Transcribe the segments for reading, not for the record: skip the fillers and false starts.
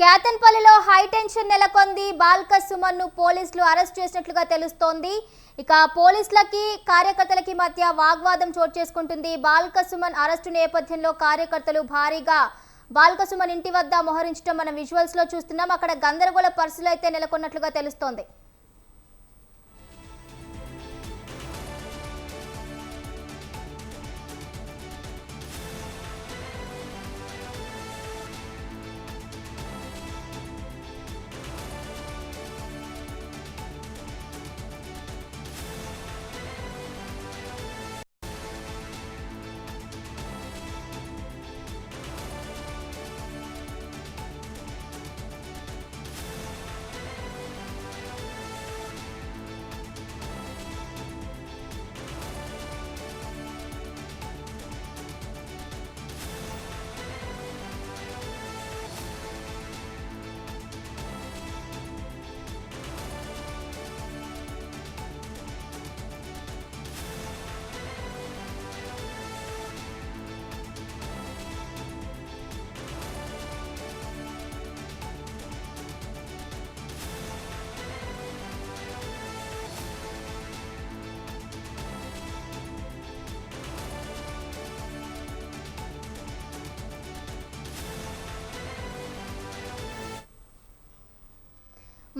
కేతన్పల్లిలో high tension నెలకొంది. బాల్క సుమన్ ను పోలీసులు అరెస్ట్ చేసినట్లుగా తెలుస్తోంది. ఇక పోలీసులకి కార్యకర్తలకి మధ్య వాగ్వాదం చోటు చేసుకుంటుంది. బాల్క సుమన్ అరెస్టు నేపథ్యంలో కార్యకర్తలు భారీగా బాల్క సుమన్ ఇంటి వద్ద మోహరించడం మనం విజువల్స్ లో చూస్తున్నాం. అక్కడ గందరగోళ పరిస్థితులు అయితే నెలకొన్నట్లుగా తెలుస్తోంది.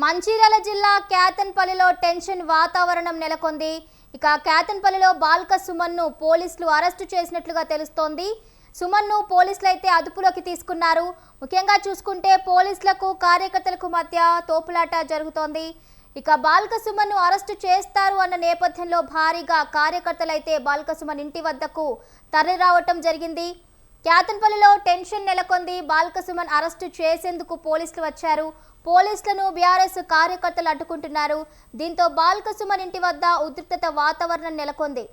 మంచిర్యాల జిల్లా కేతన్పల్లిలో టెన్షన్ వాతావరణం నెలకొంది. ఇక కేతన్పల్లిలో బాల్క సుమన్ ను పోలీసులు అరెస్టు చేసినట్లుగా తెలుస్తోంది. సుమన్ ను పోలీసులు అయితే అదుపులోకి తీసుకున్నారు. ముఖ్యంగా చూసుకుంటే పోలీసులకు కార్యకర్తలకు మధ్య తోపులాట జరుగుతోంది. ఇక బాల్క సుమన్ ను అరెస్టు చేస్తారు అన్న నేపథ్యంలో భారీగా కార్యకర్తలు అయితే బాల్క సుమన్ ఇంటి వద్దకు తరలి రావటం జరిగింది. కేతన్పల్లిలో టెన్షన్ నెలకొంది. బాల్క సుమన్ అరెస్టు చేసేందుకు పోలీసులు వచ్చారు. పోలీసులను బీఆర్ఎస్ కార్యకర్తలు అడ్డుకుంటున్నారు. దీంతో బాల్క సుమన్ ఇంటి వద్ద ఉద్రిక్తత వాతావరణం నెలకొంది.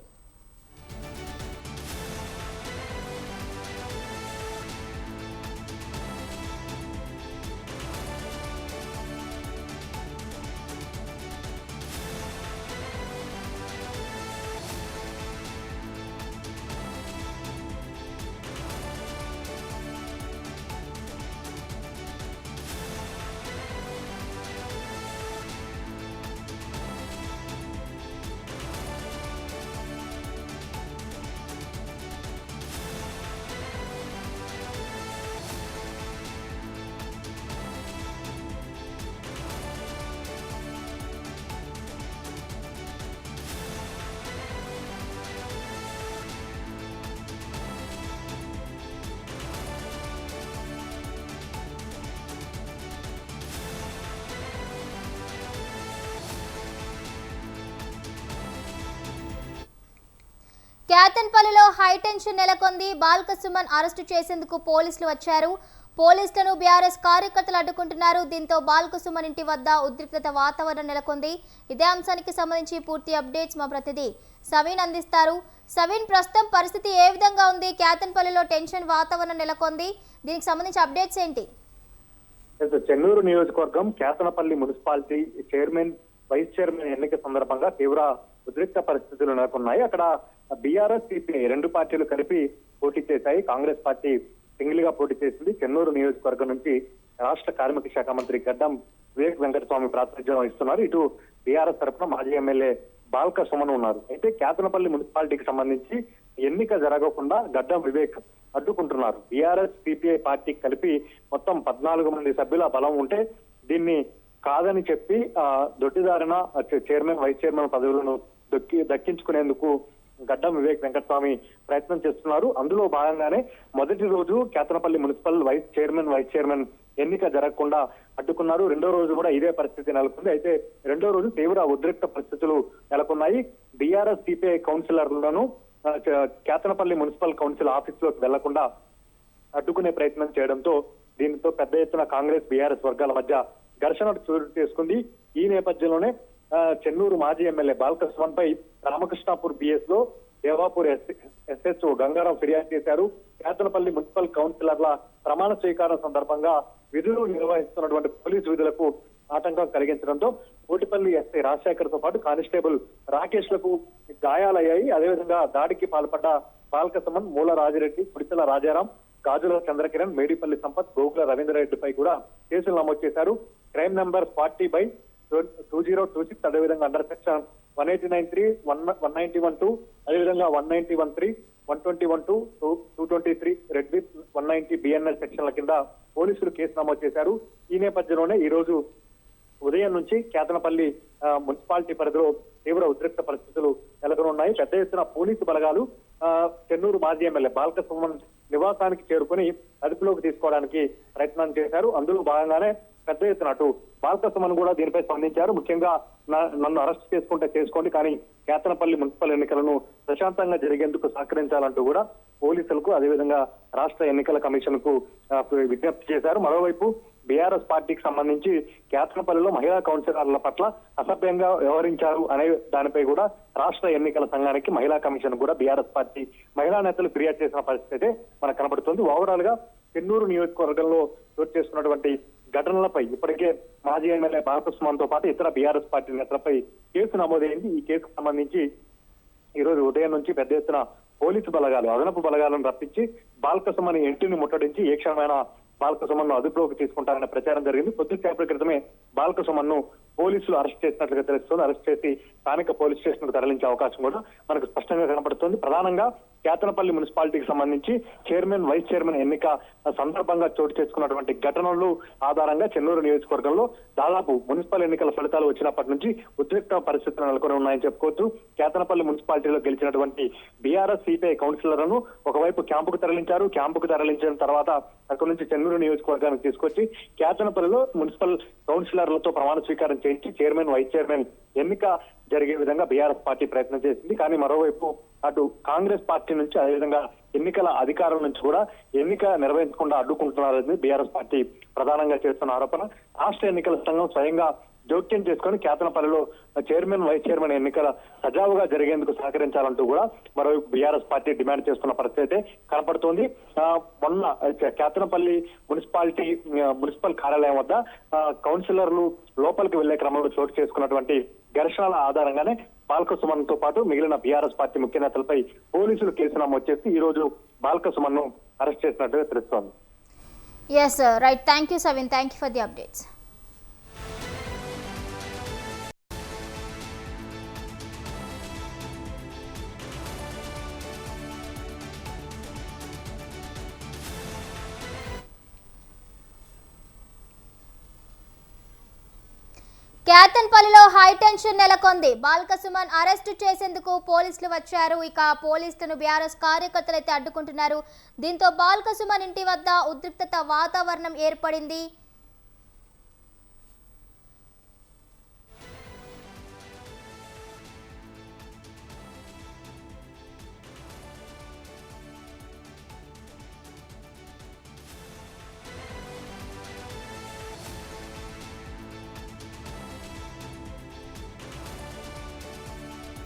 కేతన్పల్లిలో హైటెన్షన్ నెలకొంది. బాల్క సుమన్ అరెస్టు చేసేందుకు పోలీసులు వచ్చారు. పోలీసులను బీఆర్ఎస్ కార్యకర్తలు అడ్డుకుంటున్నారు. దీంతో బాల్క సుమన్ ఇంటి వద్ద ఉద్రిక్తత వాతావరణం నెలకొంది. ఇదే అంశానికి సంబంధించి పూర్తి అప్డేట్స్ మా ప్రతినిధి సవీన్ అందిస్తారు. సవీన్, ప్రస్తుతం పరిస్థితి ఏ విధంగా ఉంది? కేతన్పల్లిలో టెన్షన్ వాతావరణం నెలకొంది. దీనికి సంబంధించి అప్డేట్స్ ఏంటి? చెన్నూరు నియోజకవర్గం Kethanapalli municipality chairman, vice chairman ఎన్నిక సందర్భంగా తీవ్ర ఉద్రిక్త పరిస్థితులు నెలకొన్నాయి. అక్కడ బీఆర్ఎస్, సిపిఐ రెండు పార్టీలు కలిపి పోటీ చేశాయి. కాంగ్రెస్ పార్టీ సింగిల్ గా పోటీ చేసింది. చెన్నూరు నియోజకవర్గం నుంచి రాష్ట్ర కార్మిక శాఖ మంత్రి గడ్డం వివేక్ వెంకటస్వామి ప్రాతినిధ్యం వహిస్తున్నారు. ఇటు బీఆర్ఎస్ తరఫున మాజీ ఎమ్మెల్యే బాల్క సుమన్ ఉన్నారు. అయితే కేతనపల్లి మున్సిపాలిటీకి సంబంధించి ఎన్నిక జరగకుండా గడ్డం వివేక్ అడ్డుకుంటున్నారు. బీఆర్ఎస్, సిపిఐ పార్టీకి కలిపి మొత్తం 14 మంది సభ్యుల బలం ఉంటే దీన్ని కాదని చెప్పి దొడ్డిదారిన చైర్మన్, వైస్ చైర్మన్ పదవులను దక్కించుకునేందుకు గడ్డం వివేక్ వెంకటస్వామి ప్రయత్నం చేస్తున్నారు. అందులో భాగంగానే మొదటి రోజు కేతనపల్లి మున్సిపల్ వైస్ చైర్మన్ ఎన్నిక జరగకుండా అడ్డుకున్నారు. రెండో రోజు కూడా ఇదే పరిస్థితి నెలకొంది. అయితే రెండో రోజు తీవ్ర ఉద్రిక్త పరిస్థితులు నెలకొన్నాయి. బీఆర్ఎస్, సిపిఐ కౌన్సిలర్లను కేతనపల్లి మున్సిపల్ కౌన్సిల్ ఆఫీస్ లోకి వెళ్లకుండా అడ్డుకునే ప్రయత్నం చేయడంతో దీనితో పెద్ద ఎత్తున కాంగ్రెస్, బీఆర్ఎస్ వర్గాల మధ్య ఘర్షణ చోటు చేసుకుంది. ఈ నేపథ్యంలోనే చెన్నూరు మాజీ ఎమ్మెల్యే బాల్క సుమన్ పై రామకృష్ణాపూర్ బిఎస్ లో దేవాపూర్ ఎస్హెచ్ఓ గంగారాం ఫిర్యాదు చేశారు. కేతనపల్లి మున్సిపల్ కౌన్సిలర్ల ప్రమాణ స్వీకారం సందర్భంగా విధులు నిర్వహిస్తున్నటువంటి పోలీసు విధులకు ఆటంకం కలిగించడంతో కోటిపల్లి ఎస్ఐ రాజశేఖర్ తో పాటు కానిస్టేబుల్ రాకేష్ లకు గాయాలయ్యాయి. అదేవిధంగా దాడికి పాల్పడ్డ బాల్క సుమన్, మూల రాజిరెడ్డి, కుడితల రాజారాం, గాజుల చంద్రకిరణ్, మేడిపల్లి సంపత్, గోగుల రవీంద్రరెడ్డిపై కూడా కేసులు నమోదు చేశారు. క్రైమ్ నంబర్ 40/2026, అదేవిధంగా అండర్ సెక్షన్ 189(3), 191(2), అదేవిధంగా 190(1)(3), 120(1)(2), 223 రెడ్ విత్ 190 BNL సెక్షన్ల కింద పోలీసులు కేసు నమోదు చేశారు. ఈ నేపథ్యంలోనే ఈ రోజు ఉదయం నుంచి కేతనపల్లి మున్సిపాలిటీ పరిధిలో తీవ్ర ఉద్రిక్త పరిస్థితులు నెలకొనున్నాయి. పెద్ద ఎత్తున పోలీసు బలగాలు చెన్నూరు మాజీ ఎమ్మెల్యే బాల్క సుమన్ నివాసానికి చేరుకుని అదుపులోకి తీసుకోవడానికి ప్రయత్నం చేశారు. అందులో భాగంగానే పెద్ద ఎత్తున అటు బాల్క సుమన్ కూడా దీనిపై స్పందించారు. ముఖ్యంగా నన్ను అరెస్ట్ చేసుకుంటే చేసుకోండి, కానీ కేతనపల్లి మున్సిపల్ ఎన్నికలను ప్రశాంతంగా జరిగేందుకు సహకరించాలంటూ కూడా పోలీసులకు, అదేవిధంగా రాష్ట్ర ఎన్నికల కమిషన్ కు విజ్ఞప్తి చేశారు. మరోవైపు బీఆర్ఎస్ పార్టీకి సంబంధించి కేతనపల్లిలో మహిళా కౌన్సిలర్ల పట్ల అసభ్యంగా వ్యవహరించారు అనే దానిపై కూడా రాష్ట్ర ఎన్నికల సంఘానికి, మహిళా కమిషన్ కూడా బీఆర్ఎస్ పార్టీ మహిళా నేతలు ఫిర్యాదు చేసిన పరిస్థితి మనకు కనబడుతుంది. ఓవరాల్ గా చెన్నూరు నియోజకవర్గంలో చోటు చేసుకున్నటువంటి ఘటనలపై ఇప్పటికే మాజీ ఎమ్మెల్యే బాల్క సుమన్ తో పాటు ఇతర బీఆర్ఎస్ పార్టీ నేతలపై కేసు నమోదైంది. ఈ కేసుకు సంబంధించి ఈ రోజు ఉదయం నుంచి పెద్ద ఎత్తున పోలీసు బలగాలు, అదనపు బలగాలను రప్పించి బాల్క సుమన్ ఇంటిని ముట్టడించి ఏ క్షణమైన బాల్క సుమన్ ను అదుపులోకి తీసుకుంటారనే ప్రచారం జరిగింది. కొద్దిసేపటి క్రితమే బాల్క సుమన్ ను పోలీసులు అరెస్ట్ చేసినట్లుగా తెలుస్తుంది. అరెస్ట్ చేసి స్థానిక పోలీస్ స్టేషన్ కు తరలించే అవకాశం కూడా మనకు స్పష్టంగా కనబడుతుంది. ప్రధానంగా కేతనపల్లి మున్సిపాలిటీకి సంబంధించి చైర్మన్, వైస్ చైర్మన్ ఎన్నిక సందర్భంగా చోటు చేసుకున్నటువంటి ఘటనలు ఆధారంగా చెన్నూరు నియోజకవర్గంలో దాదాపు మున్సిపల్ ఎన్నికల ఫలితాలు వచ్చినప్పటి నుంచి ఉద్రిక్త పరిస్థితులు నెలకొని ఉన్నాయని చెప్పుకోవచ్చు. కేతనపల్లి మున్సిపాలిటీలో గెలిచినటువంటి బీఆర్ఎస్ సిపిఐ కౌన్సిలర్లను ఒకవైపు క్యాంపుకు తరలించారు. క్యాంపుకు తరలించిన తర్వాత అక్కడి నుంచి చెన్నూరు నియోజకవర్గానికి తీసుకొచ్చి కేతనపల్లిలో మున్సిపల్ కౌన్సిలర్లతో ప్రమాణ స్వీకారం చేయించి చైర్మన్, వైస్ చైర్మన్ ఎన్నిక జరిగే విధంగా బీఆర్ఎస్ పార్టీ ప్రయత్నం చేసింది. కానీ మరోవైపు అటు కాంగ్రెస్ పార్టీ నుంచి, అదేవిధంగా ఎన్నికల అధికారుల నుంచి కూడా ఎన్నిక నిర్వహించకుండా అడ్డుకుంటున్నారని బీఆర్ఎస్ పార్టీ ప్రధానంగా చేస్తున్న ఆరోపణ. రాష్ట్ర ఎన్నికల సంఘం స్వయంగా జోక్యం చేసుకుని కేతనపల్లిలో చైర్మన్, వైస్ చైర్మన్ ఎన్నికల సజావుగా జరిగేందుకు సహకరించాలంటూ కూడా మరోవైపు బీఆర్ఎస్ పార్టీ డిమాండ్ చేస్తున్న పరిస్థితి కనపడుతోంది. మొన్న కేతనపల్లి మున్సిపల్ కార్యాలయం వద్ద కౌన్సిలర్లు లోపలికి వెళ్లే క్రమంలో చోటు చేసుకున్నటువంటి ఘర్షణల ఆధారంగానే బాల్క సుమన్ తో పాటు మిగిలిన బీఆర్ఎస్ పార్టీ ముఖ్య నేతలపై పోలీసులు కేసు నమోదు చేసి ఈ రోజు బాల్క సుమన్ ను అరెస్ట్ చేసినట్టుగా తెలుస్తోంది. Yes right, thank you Savin, thank you for the updates. కేతన్పల్లిలో హైటెన్షన్ నెలకొంది. బాల్క సుమన్ అరెస్టు చేసేందుకు పోలీసులు వచ్చారు. ఇక పోలీసులను బీఆర్ఎస్ కార్యకర్తలు అయితే అడ్డుకుంటున్నారు. దీంతో బాల్క సుమన్ ఇంటి వద్ద ఉద్రిక్తత వాతావరణం ఏర్పడింది.